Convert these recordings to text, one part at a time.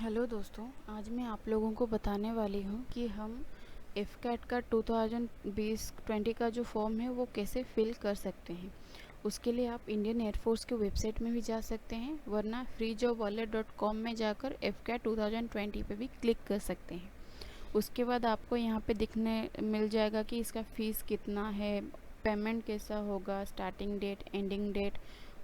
Hello दोस्तों, आज मैं आप लोगों को बताने वाली हूँ कि हम एफकैट का 2020-20 का जो फॉर्म है वो कैसे फिल कर सकते हैं। उसके लिए आप इंडियन एयरफोर्स के वेबसाइट में भी जा सकते हैं, वरना freejobwallet.com में जाकर एफकैट 2020 पे भी क्लिक कर सकते हैं। उसके बाद आपको यहाँ पे दिखने मिल जाएगा कि इसका फ़ीस कितना है, पेमेंट कैसा होगा, स्टार्टिंग डेट, एंडिंग डेट,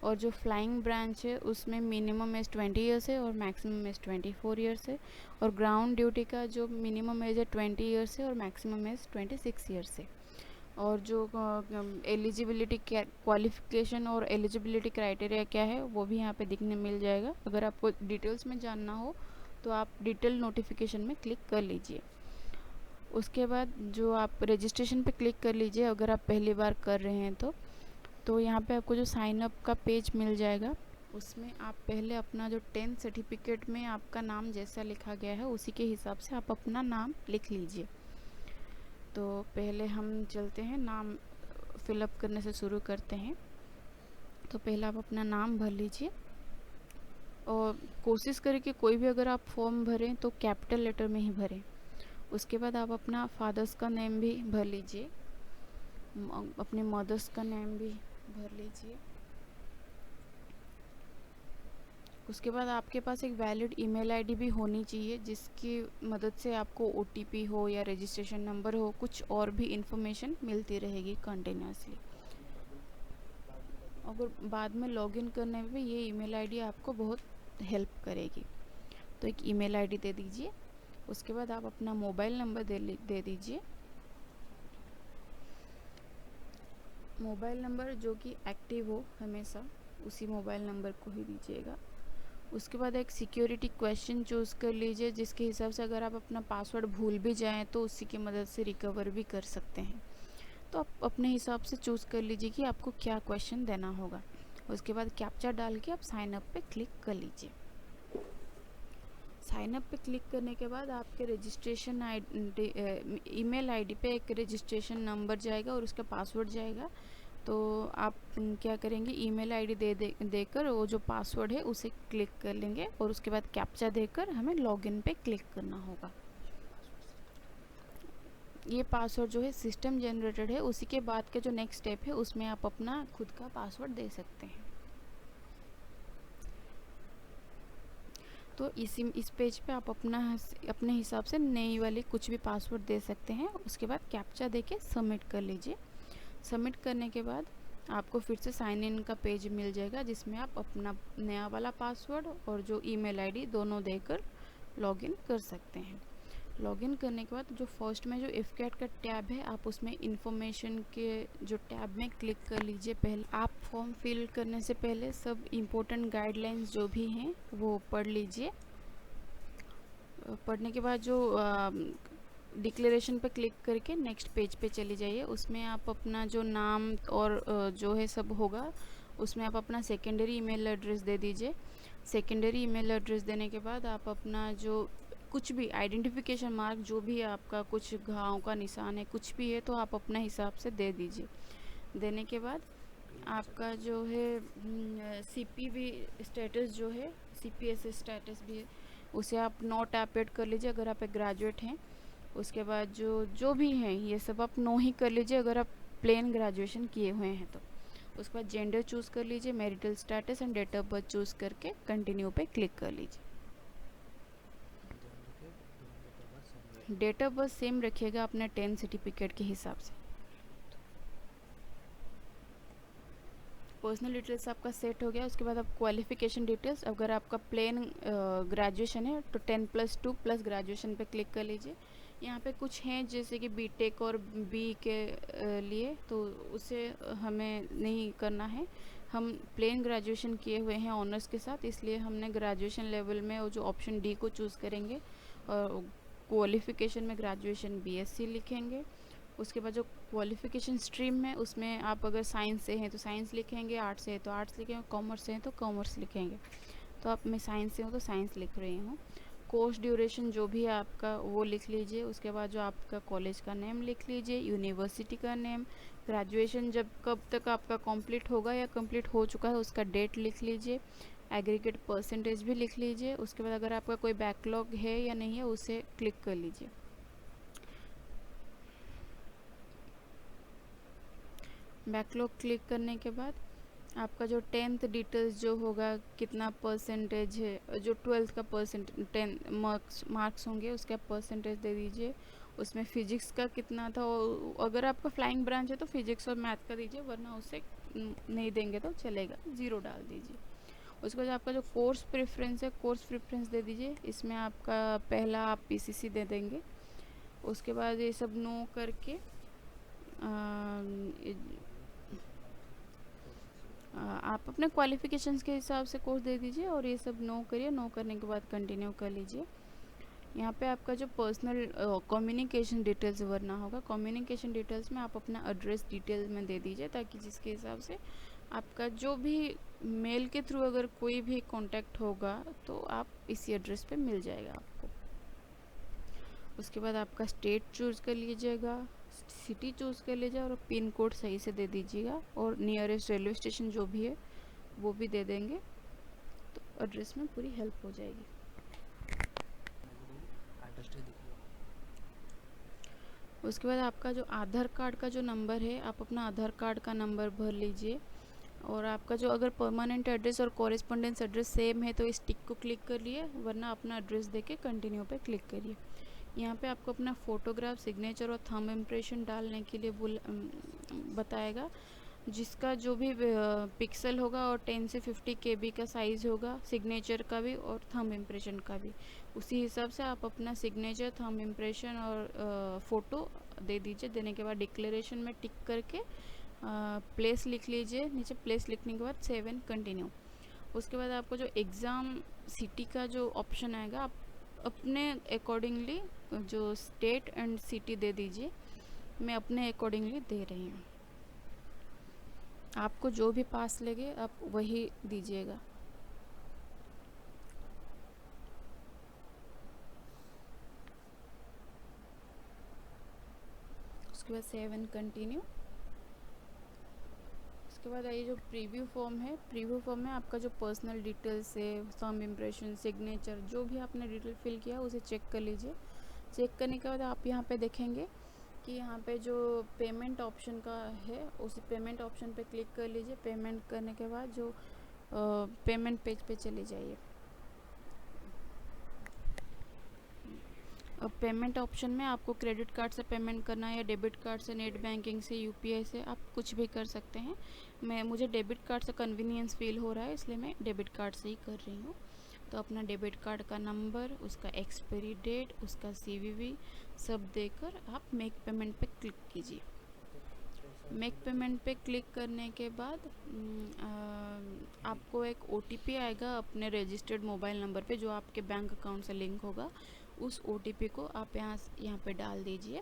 और जो फ्लाइंग ब्रांच है उसमें मिनिमम एज 20 ईयर्स है और मैक्सिमम एज 24 ईयर्स है, और ग्राउंड ड्यूटी का जो मिनिमम एज है 20 ईयर्स है और मैक्सिमम एज 26 ईयर्स है। और जो एलिजिबिलिटी क्वालिफिकेशन और एलिजिबिलिटी क्राइटेरिया क्या है वो भी यहाँ पे दिखने मिल जाएगा। अगर आपको डिटेल्स में जानना हो तो आप डिटेल नोटिफिकेशन में क्लिक कर लीजिए। उसके बाद जो आप रजिस्ट्रेशन पे क्लिक कर लीजिए अगर आप पहली बार कर रहे हैं तो यहाँ पे आपको जो साइन अप का पेज मिल जाएगा, उसमें आप पहले अपना जो 10th सर्टिफिकेट में आपका नाम जैसा लिखा गया है उसी के हिसाब से आप अपना नाम लिख लीजिए। तो पहले हम चलते हैं, नाम फिलअप करने से शुरू करते हैं। तो पहले आप अपना नाम भर लीजिए और कोशिश करें कि कोई भी अगर आप फॉर्म भरें तो कैपिटल लेटर में ही भरें। उसके बाद आप अपना फादर्स का नेम भी भर लीजिए, अपने मदर्स का नेम भी भर लीजिए। उसके बाद आपके पास एक वैलिड ईमेल आईडी भी होनी चाहिए जिसकी मदद से आपको ओटीपी हो या रजिस्ट्रेशन नंबर हो, कुछ और भी इंफॉर्मेशन मिलती रहेगी कंटिन्यूसली। अगर बाद में लॉगिन करने में भी ये ईमेल आईडी आपको बहुत हेल्प करेगी। तो एक ईमेल आईडी दे दीजिए। उसके बाद आप अपना मोबाइल नंबर दे दीजिए। मोबाइल नंबर जो कि एक्टिव हो हमेशा, उसी मोबाइल नंबर को ही दीजिएगा। उसके बाद एक सिक्योरिटी क्वेश्चन चूज़ कर लीजिए जिसके हिसाब से अगर आप अपना पासवर्ड भूल भी जाएं तो उसी की मदद से रिकवर भी कर सकते हैं। तो आप अपने हिसाब से चूज़ कर लीजिए कि आपको क्या क्वेश्चन देना होगा। उसके बाद कैप्चा डाल के आप साइन अप पे क्लिक कर लीजिए। साइन अप पे क्लिक करने के बाद आपके रजिस्ट्रेशन ईमेल आईडी पे एक रजिस्ट्रेशन नंबर जाएगा और उसका पासवर्ड जाएगा। तो आप क्या करेंगे, ईमेल आईडी देकर वो जो पासवर्ड है उसे क्लिक कर लेंगे और उसके बाद कैप्चा देकर हमें लॉगिन पे क्लिक करना होगा। ये पासवर्ड जो है सिस्टम जनरेटेड है, उसी के बाद के जो नेक्स्ट स्टेप है उसमें आप अपना खुद का पासवर्ड दे सकते हैं। तो इस पेज पे आप अपने हिसाब से नई वाली कुछ भी पासवर्ड दे सकते हैं। उसके बाद कैप्चा देके सबमिट कर लीजिए। सबमिट करने के बाद आपको फिर से साइन इन का पेज मिल जाएगा जिसमें आप अपना नया वाला पासवर्ड और जो ईमेल आईडी दोनों देकर लॉगिन कर सकते हैं। लॉगिन करने के बाद जो फर्स्ट में जो एफकैट का टैब है आप उसमें इंफॉर्मेशन के जो टैब में क्लिक कर लीजिए। पहले आप फॉर्म फिल करने से पहले सब इम्पोर्टेंट गाइडलाइंस जो भी हैं वो पढ़ लीजिए। पढ़ने के बाद जो डिक्लेरेशन पे क्लिक करके नेक्स्ट पेज पे चली जाइए। उसमें आप अपना जो नाम और जो है सब होगा, उसमें आप अपना सेकेंडरी ईमेल एड्रेस दे दीजिए। सेकेंडरी ईमेल एड्रेस देने के बाद आप अपना जो कुछ भी आइडेंटिफिकेशन मार्क, जो भी आपका कुछ घाव का निशान है, कुछ भी है तो आप अपना हिसाब से दे दीजिए। देने के बाद आपका जो है सीपीवी स्टेटस जो है, सीपीएसएस स्टेटस भी है, उसे आप नो टैप एड कर लीजिए अगर आप एक ग्रेजुएट हैं। उसके बाद जो भी हैं ये सब आप नो ही कर लीजिए अगर आप प्लेन ग्रेजुएशन किए हुए हैं तो। उसके बाद जेंडर चूज़ कर लीजिए, marital status and date of birth choose करके कंटिन्यू पे क्लिक कर लीजिए। डेट ऑफ बर्थ सेम रखिएगा अपने 10 सर्टिफिकेट के हिसाब से। पर्सनल डिटेल्स आपका सेट हो गया। उसके बाद आप क्वालिफिकेशन डिटेल्स, अगर आपका प्लेन ग्रेजुएशन है तो 10+2 प्लस ग्रेजुएशन पे क्लिक कर लीजिए। यहाँ पे कुछ हैं जैसे कि बीटेक और बी के लिए, तो उसे हमें नहीं करना है। हम प्लेन ग्रेजुएशन किए हुए हैं ऑनर्स के साथ, इसलिए हमने ग्रेजुएशन लेवल में वो जो ऑप्शन डी को चूज़ करेंगे और क्वालिफिकेशन में ग्रेजुएशन बीएससी लिखेंगे। उसके बाद जो क्वालिफिकेशन स्ट्रीम है उसमें आप अगर साइंस से हैं तो साइंस लिखेंगे, आर्ट्स से है तो आर्ट्स लिखेंगे, कॉमर्स से हैं तो कॉमर्स लिखेंगे। तो आप मैं साइंस से हूँ तो साइंस लिख रही हूँ। कोर्स ड्यूरेशन जो भी है आपका वो लिख लीजिए। उसके बाद जो आपका कॉलेज का नेम लिख लीजिए, यूनिवर्सिटी का नेम, ग्रेजुएशन जब कब तक आपका कंप्लीट होगा या कंप्लीट हो चुका है उसका डेट लिख लीजिए। एग्रीगेट परसेंटेज भी लिख लीजिए। उसके बाद अगर आपका कोई बैकलॉग है या नहीं है उसे क्लिक कर लीजिए। बैकलॉग क्लिक करने के बाद आपका जो 10th डिटेल्स जो होगा, कितना परसेंटेज है, जो 12th का मार्क्स होंगे उसका परसेंटेज दे दीजिए। उसमें फिजिक्स का कितना था, और अगर आपका फ्लाइंग ब्रांच है तो फिजिक्स और मैथ का दीजिए, वरना उसे नहीं देंगे तो चलेगा, 0 डाल दीजिए। उसके बाद आपका जो कोर्स प्रेफरेंस है, कोर्स प्रेफरेंस दे दीजिए। इसमें आपका पहला आप पीसीसी दे देंगे। उसके बाद ये सब नो करके आप अपने क्वालिफिकेशंस के हिसाब से कोर्स दे दीजिए और ये सब नो करिए। नो करने के बाद कंटिन्यू कर लीजिए। यहाँ पे आपका जो पर्सनल कम्युनिकेशन डिटेल्स भरना होगा, कम्युनिकेशन डिटेल्स में आप अपना एड्रेस डिटेल में दे दीजिए, ताकि जिसके हिसाब से आपका जो भी मेल के थ्रू अगर कोई भी कांटेक्ट होगा तो आप इसी एड्रेस पे मिल जाएगा आपको। उसके बाद आपका स्टेट चूज़ कर लीजिएगा, सिटी चूज़ कर लीजिए और पिन कोड सही से दे दीजिएगा, और नियरेस्ट रेलवे स्टेशन जो भी है वो भी दे देंगे, तो एड्रेस में पूरी हेल्प हो जाएगी। उसके बाद आपका जो आधार कार्ड का जो नंबर है, आप अपना आधार कार्ड का नंबर भर लीजिए। और आपका जो अगर परमानेंट एड्रेस और कॉरेस्पॉन्डेंस एड्रेस सेम है तो इस टिक को क्लिक कर लिए, वरना अपना एड्रेस देके कंटिन्यू पे क्लिक करिए। यहाँ पे आपको अपना फ़ोटोग्राफ, सिग्नेचर और थंब इम्प्रेशन डालने के लिए बताएगा, जिसका जो भी पिक्सल होगा और 10 से 50 KB का साइज़ होगा, सिग्नेचर का भी और थंब इम्प्रेशन का भी। उसी हिसाब से आप अपना सिग्नेचर, थंब इम्प्रेशन और फ़ोटो दे दीजिए। देने के बाद डिक्लेरेशन में टिक करके प्लेस लिख लीजिए। नीचे प्लेस लिखने के बाद सेव एंड कंटिन्यू। उसके बाद आपको जो एग्ज़ाम सिटी का जो ऑप्शन आएगा, आप अपने अकॉर्डिंगली जो स्टेट एंड सिटी दे दीजिए। मैं अपने अकॉर्डिंगली दे रही हूँ, आपको जो भी पास लगे आप वही दीजिएगा। उसके बाद सेव एंड कंटिन्यू। उसके बाद ये जो प्रीव्यू फॉर्म है, प्रीव्यू फॉर्म में आपका जो पर्सनल डिटेल्स है, थंब इम्प्रेशन, सिग्नेचर, जो भी आपने डिटेल फिल किया उसे चेक कर लीजिए। चेक करने के बाद आप यहाँ पे देखेंगे कि यहाँ पे जो पेमेंट ऑप्शन का है, उसी पेमेंट ऑप्शन पे क्लिक कर लीजिए। पेमेंट करने के बाद जो पेमेंट पेज पे चले जाइए। अब पेमेंट ऑप्शन में आपको क्रेडिट कार्ड से पेमेंट करना है या डेबिट कार्ड से, नेट बैंकिंग से, यूपीआई से, आप कुछ भी कर सकते हैं। मुझे डेबिट कार्ड से कन्वीनियंस फील हो रहा है, इसलिए मैं डेबिट कार्ड से ही कर रही हूँ। तो अपना डेबिट कार्ड का नंबर, उसका एक्सपायरी डेट, उसका सीवीवी सब देकर आप मेक पेमेंट पे क्लिक कीजिए। मेक पेमेंट पे क्लिक करने के बाद आपको एक ओटीपी आएगा अपने रजिस्टर्ड मोबाइल नंबर पे, जो आपके बैंक अकाउंट से लिंक होगा। उस ओटीपी को आप यहाँ पे डाल दीजिए।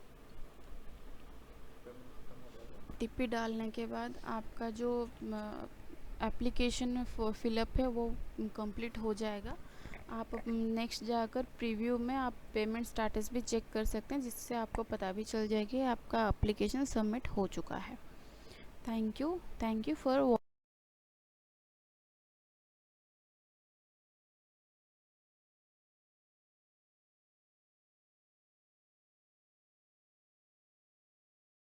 ओटीपी डालने के बाद आपका जो एप्लीकेशन फिलअप है वो कंप्लीट हो जाएगा। आप नेक्स्ट जाकर प्रीव्यू में आप पेमेंट स्टेटस भी चेक कर सकते हैं, जिससे आपको पता भी चल जाएगा कि आपका एप्लीकेशन सबमिट हो चुका है। Thank you for